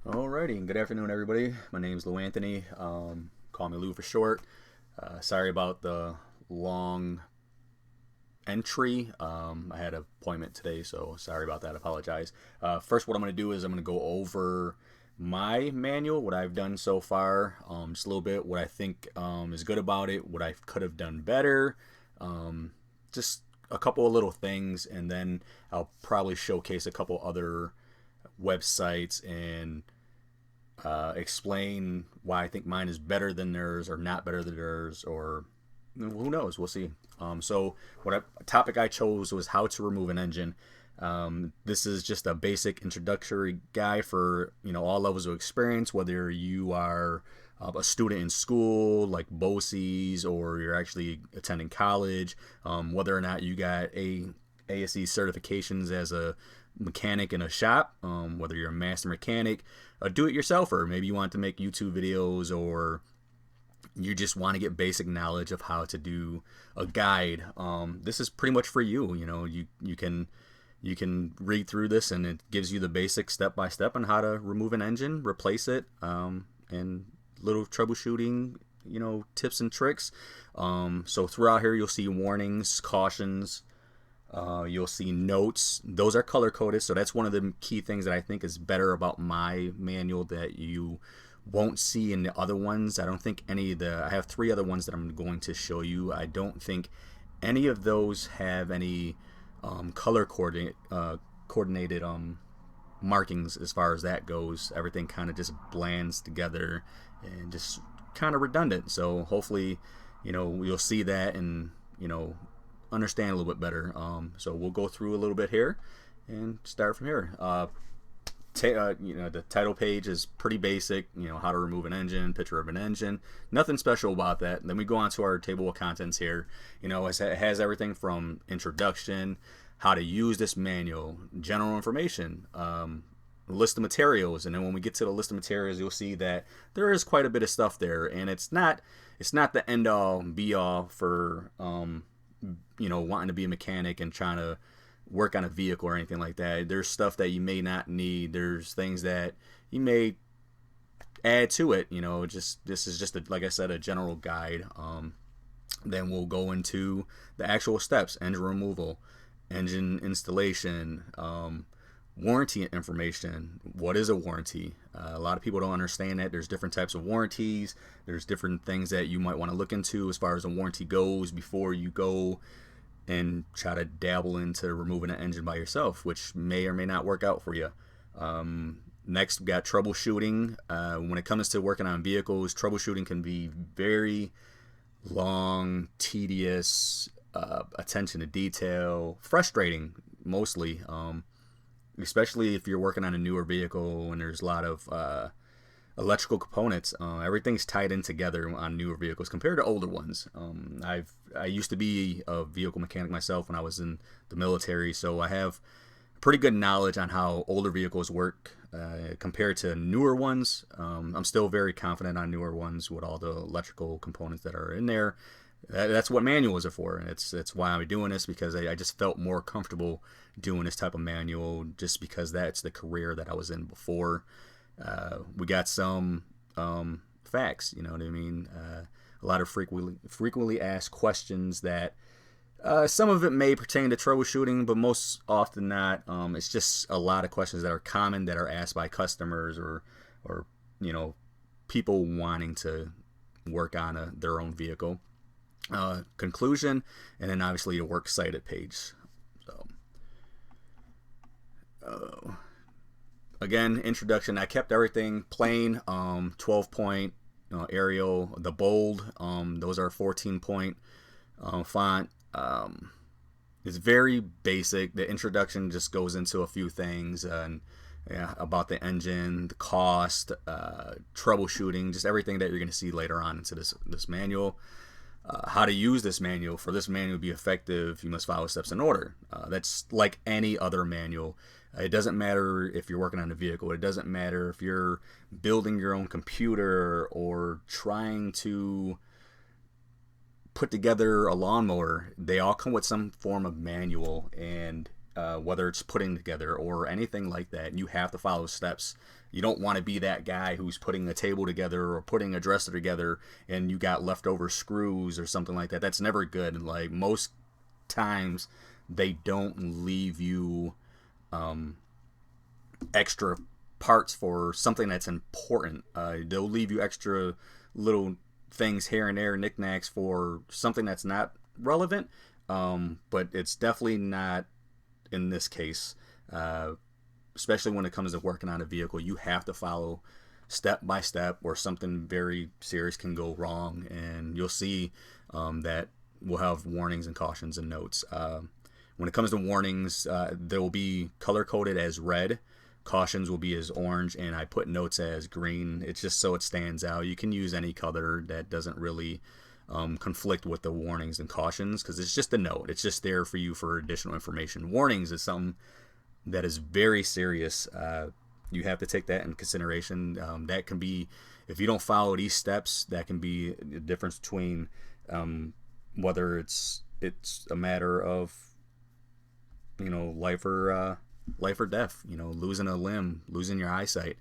Alrighty, and good afternoon, everybody. My name is Lou Anthony. Call me Lou for short. Sorry about the long entry. I had an appointment today, so sorry about that. I apologize. First, what I'm going to do is I'm going to go over my manual, what I've done so far, just a little bit, what I think is good about it, what I could have done better, just a couple of little things, and then I'll probably showcase a couple other websites and explain why I think mine is better than theirs or not better than theirs, or who knows? We'll see. So a topic I chose was how to remove an engine. This is just a basic introductory guide for all levels of experience, whether you are a student in school like BOCES or you're actually attending college, whether or not you got ASE certifications as a mechanic in a shop, whether you're a master mechanic, a do-it-yourselfer, maybe you want to make YouTube videos, or you just want to get basic knowledge of how to do a guide. This is pretty much for you. You can read through this, and it gives you the basic step by step on how to remove an engine, replace it, and little troubleshooting tips and tricks. So throughout here you'll see warnings, cautions. You'll see notes. Those are color coded, so that's one of the key things that I think is better about my manual that you won't see in the other ones. I don't think any of the, I have 3 other ones that I'm going to show you. I don't think any of those have any color coordinated markings as far as that goes. Everything kind of just blends together and just kind of redundant. So hopefully, you'll see that and understand a little bit better. So we'll go through a little bit here and start from here. The title page is pretty basic. How to remove an engine, picture of an engine, nothing special about that. And then we go on to our table of contents here. It has everything from introduction, how to use this manual, general information, list of materials, and then when we get to the list of materials, you'll see that there is quite a bit of stuff there, and it's not the end all be all for wanting to be a mechanic and trying to work on a vehicle or anything like that. There's stuff that you may not need. There's things that you may add to it. This is just like I said, a general guide. Then we'll go into the actual steps: engine removal, engine installation, warranty information. What is a warranty? A lot of people don't understand that there's different types of warranties. There's different things that you might want to look into as far as a warranty goes before you go and try to dabble into removing an engine by yourself, which may or may not work out for you. Next, we got troubleshooting. When it comes to working on vehicles, troubleshooting can be very long, tedious, attention to detail, frustrating mostly. Especially if you're working on a newer vehicle and there's a lot of electrical components. Everything's tied in together on newer vehicles compared to older ones. I used to be a vehicle mechanic myself when I was in the military, so I have pretty good knowledge on how older vehicles work compared to newer ones. I'm still very confident on newer ones with all the electrical components that are in there. That's what manuals are for, and it's why I'm doing this, because I just felt more comfortable doing this type of manual just because that's the career that I was in before. We got some facts, you know what I mean? A lot of frequently asked questions that some of it may pertain to troubleshooting, but most often not. It's just a lot of questions that are common that are asked by customers or people wanting to work on their own vehicle. Conclusion, and then obviously the works cited page. So again, introduction, I kept everything plain. 12 point Arial, the bold, those are 14 point font. It's very basic. The introduction just goes into a few things and about the engine, the cost, troubleshooting, just everything that you're going to see later on into this manual. How to use this manual. For this manual to be effective, you must follow steps in order. That's like any other manual. It doesn't matter if you're working on a vehicle. It doesn't matter if you're building your own computer or trying to put together a lawnmower. They all come with some form of manual, and whether it's putting together or anything like that. You have to follow steps. You don't want to be that guy who's putting a table together or putting a dresser together and you got leftover screws or something like that. That's never good. Like, most times they don't leave you extra parts for something that's important. They'll leave you extra little things here and there, knickknacks, for something that's not relevant, but it's definitely not in this case. Especially when it comes to working on a vehicle, you have to follow step by step, or something very serious can go wrong, and you'll see that we'll have warnings and cautions and notes. When it comes to warnings, they will be color coded as red. Cautions will be as orange, and I put notes as green. It's just so it stands out. You can use any color that doesn't really conflict with the warnings and cautions, because it's just a note. It's just there for you for additional information. Warnings is something that is very serious. You have to take that into consideration. That can be, if you don't follow these steps, that can be the difference between whether it's a matter of, life or death. Losing a limb, losing your eyesight,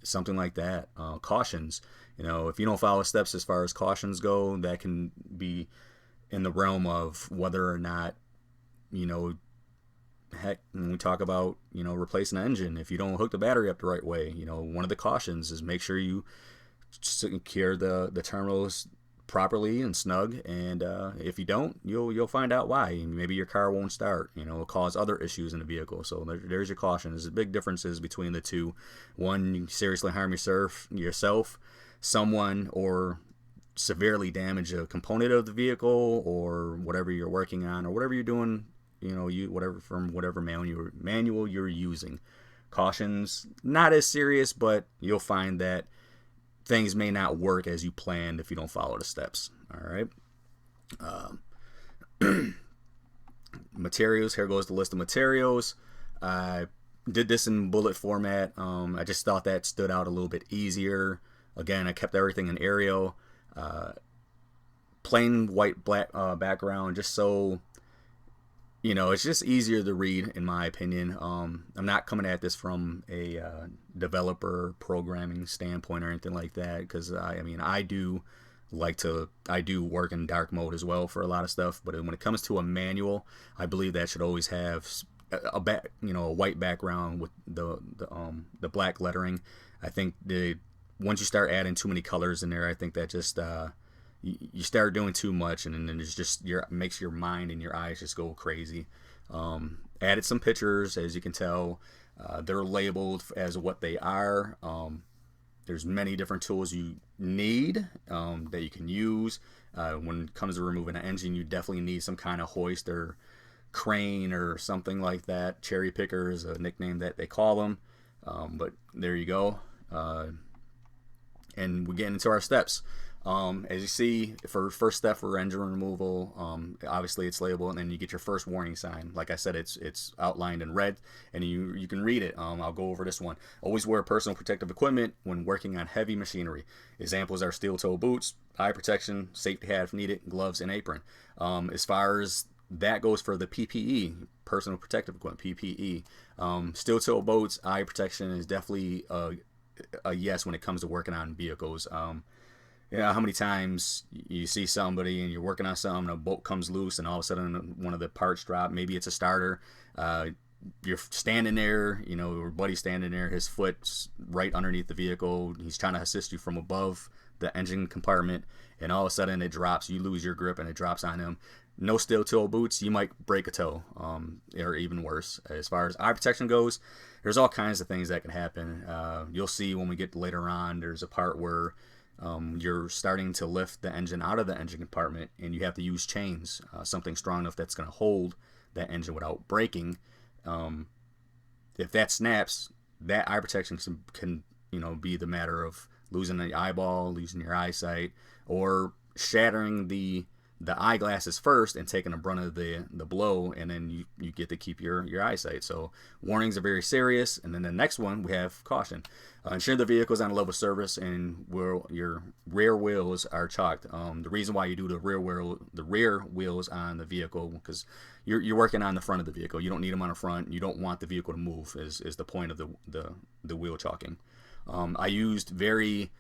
something like that. Cautions. If you don't follow steps as far as cautions go, that can be in the realm of whether or not, heck, when we talk about, replacing an engine, if you don't hook the battery up the right way, one of the cautions is make sure you secure the terminals properly and snug, and if you don't, you'll find out why. Maybe your car won't start, it'll cause other issues in the vehicle. So there's your caution. There's big differences between the two. One, you seriously harm yourself, someone, or severely damage a component of the vehicle, or whatever you're working on, or whatever you're doing, whatever manual you're using. Cautions, not as serious, but you'll find that things may not work as you planned if you don't follow the steps. All right. Materials. Here goes the list of materials. I did this in bullet format. I just thought that stood out a little bit easier. Again, I kept everything in Arial. Plain white black background, just so it's just easier to read, in my opinion. I'm not coming at this from a developer programming standpoint or anything like that, because I do work in dark mode as well for a lot of stuff. But when it comes to a manual, I believe that should always have a white background with the black lettering. I think once you start adding too many colors in there, I think that just you start doing too much, and then it's just makes your mind and your eyes just go crazy. Added some pictures, as you can tell. They're labeled as what they are. There's many different tools you need that you can use. When it comes to removing an engine, you definitely need some kind of hoist or crane or something like that. Cherry picker is a nickname that they call them. But there you go. And we're getting into our steps. As you see, for first step for engine removal, obviously it's labeled, and then you get your first warning sign. Like I said, it's outlined in red, and you can read it. I'll go over this one. Always wear personal protective equipment when working on heavy machinery. Examples are steel-toe boots, eye protection, safety hat if needed, gloves, and apron. As far as that goes for the PPE, personal protective equipment, PPE. Steel-toe boots, eye protection is definitely a yes when it comes to working on vehicles. How many times you see somebody and you're working on something, a bolt comes loose, and all of a sudden one of the parts drop. Maybe it's a starter. You're standing there, your buddy's standing there, his foot's right underneath the vehicle. He's trying to assist you from above the engine compartment, and all of a sudden it drops. You lose your grip and it drops on him. No steel-toe boots, you might break a toe, or even worse. As far as eye protection goes, there's all kinds of things that can happen. You'll see when we get later on, there's a part where you're starting to lift the engine out of the engine compartment, and you have to use chains, something strong enough that's going to hold that engine without breaking. If that snaps, that eye protection can be the matter of losing the eyeball, losing your eyesight, or shattering the the eyeglasses first and taking the brunt of the blow, and then you get to keep your eyesight. So warnings are very serious. And then the next one, we have caution. Ensure the vehicle is on a level surface and your rear wheels are chalked. The reason why you do the rear wheels on the vehicle, because you're working on the front of the vehicle. You don't need them on the front. You don't want the vehicle to move. Is the point of the wheel chalking. I used very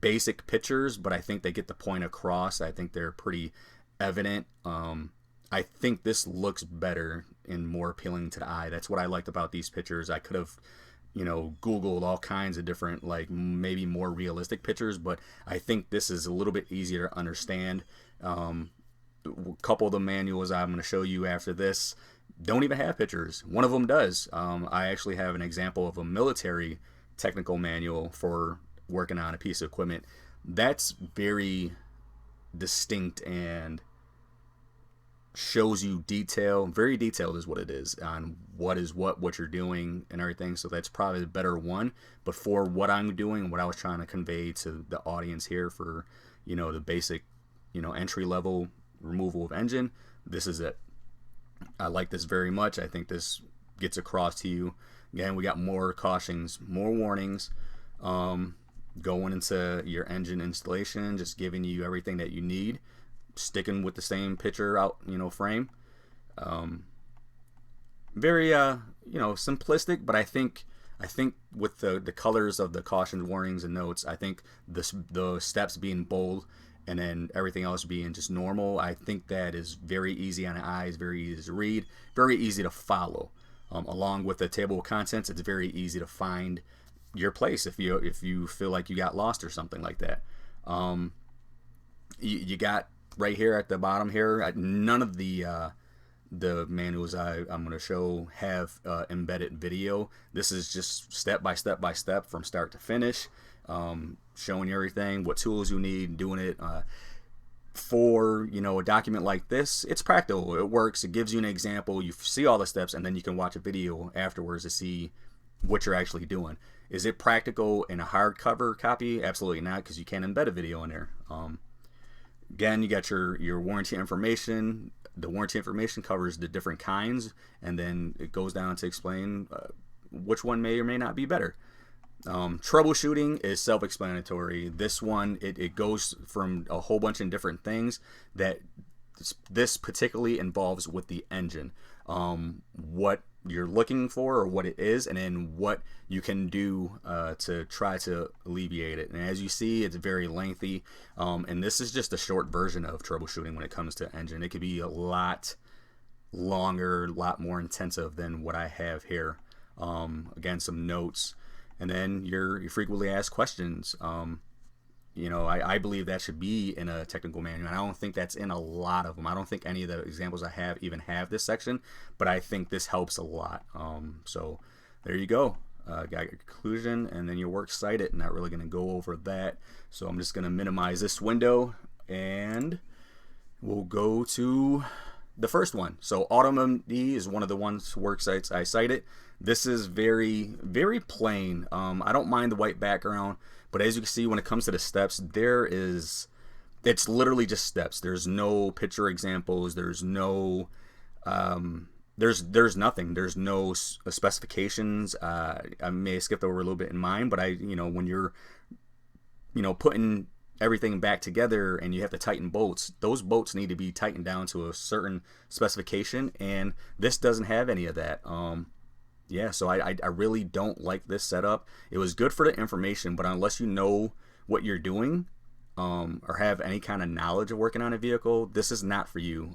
basic pictures, but I think they get the point across. I think they're pretty evident. I think this looks better and more appealing to the eye. That's what I liked about these pictures. I could have, Googled all kinds of different, like maybe more realistic pictures, but I think this is a little bit easier to understand. A couple of the manuals I'm going to show you after this don't even have pictures. One of them does. I actually have an example of a military technical manual for working on a piece of equipment. That's very distinct and shows you detail. Very detailed is what it is on what you're doing and everything. So that's probably the better one. But for what I'm doing, what I was trying to convey to the audience here for, the basic, entry level removal of engine, this is it. I like this very much. I think this gets across to you. Again, we got more cautions, more warnings, going into your engine installation, just giving you everything that you need, sticking with the same picture out, frame. Very, simplistic, but I think with the colors of the cautions, warnings, and notes, I think the steps being bold and then everything else being just normal, I think that is very easy on the eyes, very easy to read, very easy to follow. Along with the table of contents, it's very easy to find your place if you feel like you got lost or something like that. You got right here at the bottom here, none of the manuals I'm going to show have embedded video. This is just step by step from start to finish, showing you everything, what tools you need, doing it. For a document like this, it's practical, it works, it gives you an example, you see all the steps, and then you can watch a video afterwards to see what you're actually doing. Is it practical in a hardcover copy? Absolutely not, because you can't embed a video in there. Again, you got your warranty information. The warranty information covers the different kinds, and then it goes down to explain which one may or may not be better. Troubleshooting is self-explanatory. This one, it goes from a whole bunch of different things that this particularly involves with the engine. What you're looking for or what it is, and then what you can do to try to alleviate it. And as you see, it's very lengthy, and this is just a short version of troubleshooting when it comes to engine. It could be a lot longer, a lot more intensive than what I have here. Again, some notes, and then your frequently asked questions. I believe that should be in a technical manual, and I don't think that's in a lot of them. I don't think any of the examples I have even have this section, but I think this helps a lot. So there you go. Got your conclusion, and then your works cited. Not really going to go over that, so I'm just going to minimize this window, and we'll go to the first one. So AutoMD is one of the work sites I cited. This is very, very plain. I don't mind the white background, but as you can see, when it comes to the steps, it's literally just steps. There's no picture examples. There's no, there's nothing. There's no specifications. I may have skipped over a little bit in mine, but when you're, putting everything back together and you have to tighten bolts, those bolts need to be tightened down to a certain specification, and this doesn't have any of that. Yeah, so I really don't like this setup. It was good for the information, but unless you know what you're doing or have any kind of knowledge of working on a vehicle, this is not for you.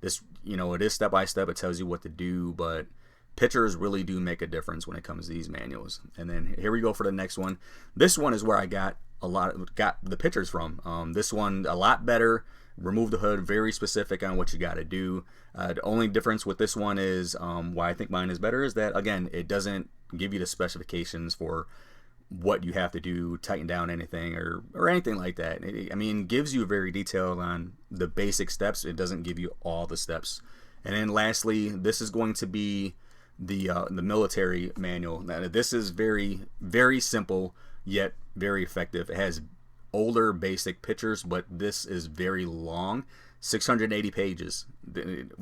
This, it is step by step. It tells you what to do, but pictures really do make a difference when it comes to these manuals. And then here we go for the next one. This one is where I got the pictures from. This one a lot better. Remove the hood, very specific on what you got to do. The only difference with this one is why I think mine is better is that, again, it doesn't give you the specifications for what you have to do, tighten down anything or anything like that. It gives you very detailed on the basic steps. It doesn't give you all the steps. And then lastly, this is going to be the military manual. Now, this is very, very simple yet very effective. It has older basic pictures, but this is very long, 680 pages,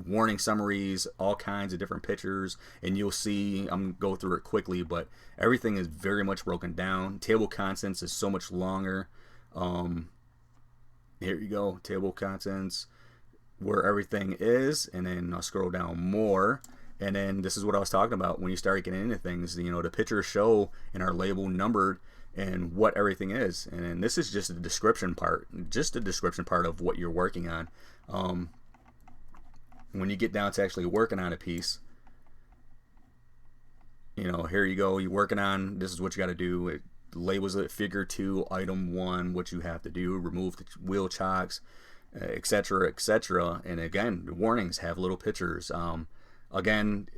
warning summaries, all kinds of different pictures, and you'll see, I'm gonna go through it quickly, but everything is very much broken down. Table of contents is so much longer. Here you go, table of contents, where everything is, and then I'll scroll down more, and then this is what I was talking about when you start getting into things. The pictures show and are labeled, numbered, and what everything is. And then this is just the description part, of what you're working on. When you get down to actually working on a piece, here you go, you're working on, this is what you got to do. It labels it figure 2, item 1, what you have to do, remove the wheel chocks, etc., etc. And again, the warnings have little pictures. Again,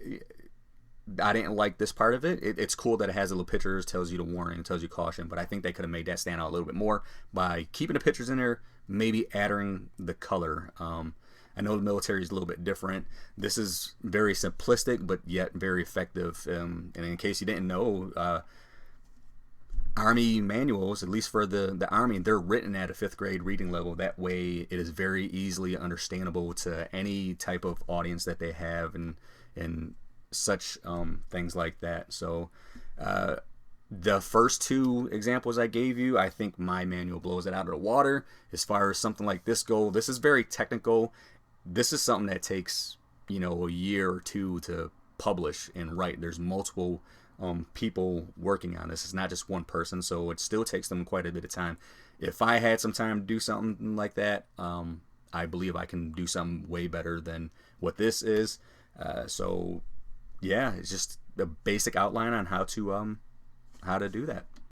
I didn't like this part of it. It's cool that it has little pictures, tells you the warning, tells you caution, but I think they could have made that stand out a little bit more by keeping the pictures in there, maybe adding the color. I know the military is a little bit different. This is very simplistic, but yet very effective. And in case you didn't know, Army manuals, at least for the Army, they're written at a 5th grade reading level. That way it is very easily understandable to any type of audience that they have, and such things like that. So the first 2 examples I gave you, I think my manual blows it out of the water. As far as something like this go, this is very technical. This is something that takes a year or 2 to publish and write. There's multiple people working on this. It's not just one person, so it still takes them quite a bit of time. If I had some time to do something like that, I believe I can do something way better than what this is. So yeah, it's just a basic outline on how to do that.